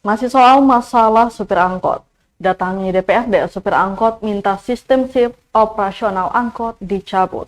Masih soal masalah supir angkot. Datangi DPRD, supir angkot minta sistem shift operasional angkot dicabut.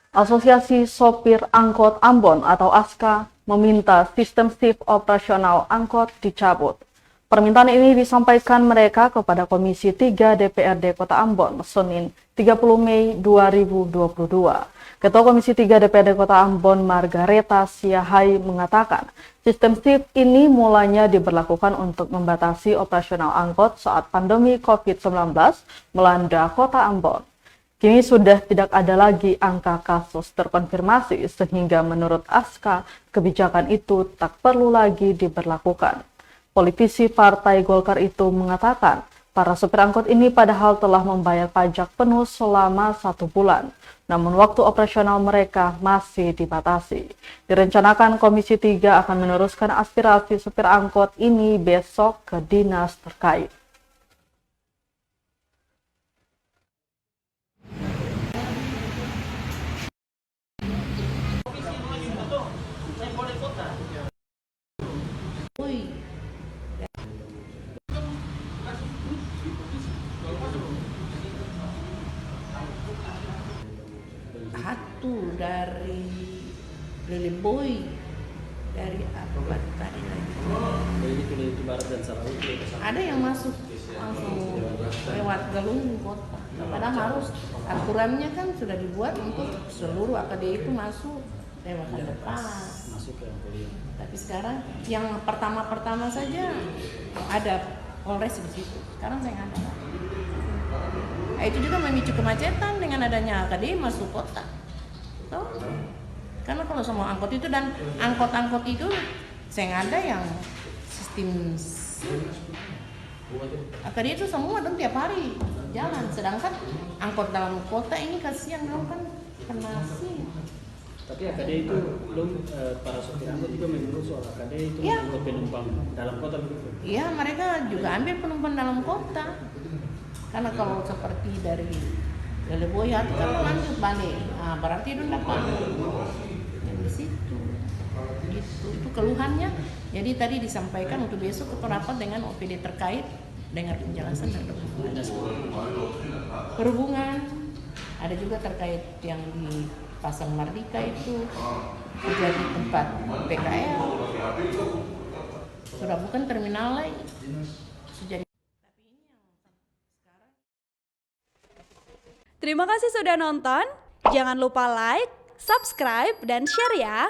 Asosiasi Sopir Angkot Ambon atau ASKA meminta sistem shift operasional angkot dicabut. Permintaan ini disampaikan mereka kepada Komisi 3 DPRD Kota Ambon, Senin 30 Mei 2022. Ketua Komisi 3 DPRD Kota Ambon, Margareta Siahai, mengatakan sistem shift ini mulanya diberlakukan untuk membatasi operasional angkot saat pandemi COVID-19 melanda Kota Ambon. Kini sudah tidak ada lagi angka kasus terkonfirmasi sehingga menurut ASKA kebijakan itu tak perlu lagi diberlakukan. Politisi Partai Golkar itu mengatakan para supir angkot ini padahal telah membayar pajak penuh selama 1 bulan, namun waktu operasional mereka masih dibatasi. Direncanakan Komisi 3 akan meneruskan aspirasi supir angkot ini besok ke dinas terkait. Satu dari Leleboy, dari apa tadi lagi? Itu Barat dan Sarawak. Ada yang masuk langsung lewat Galung kota. Padahal harus aturannya kan sudah dibuat untuk seluruh AKD itu masuk lewat depan. Masuk ke kuliah. Tapi sekarang yang pertama saja ada Polres di situ. Sekarang saya nggak ada. Nah, itu juga memicu kemacetan dengan adanya AKD masuk kota. Tuh. Karena kalau semua angkot itu dan angkot-angkot itu saya nggak ada yang sistem AKD itu semua dong tiap hari jalan. Sedangkan angkot dalam kota ini kasihan dong kan kena SIM. Tapi AKD itu belum para sopir angkot juga menurut soal AKD itu ya. Untuk penumpang dalam kota begitu. Iya, mereka juga ambil penumpang dalam kota. Karena kalau seperti dari Leleboy hati kan lanjut balik, nah, berarti itu dapat yang di situ. Gitu. Itu keluhannya. Jadi tadi disampaikan untuk besok kita rapat dengan OPD terkait dengar penjelasan dari perhubungan. Ada juga terkait yang di Pasang Mardika itu menjadi tempat PKL. Sudah bukan terminal lagi. Sudah. Terima kasih sudah nonton. Jangan lupa like, subscribe, dan share ya.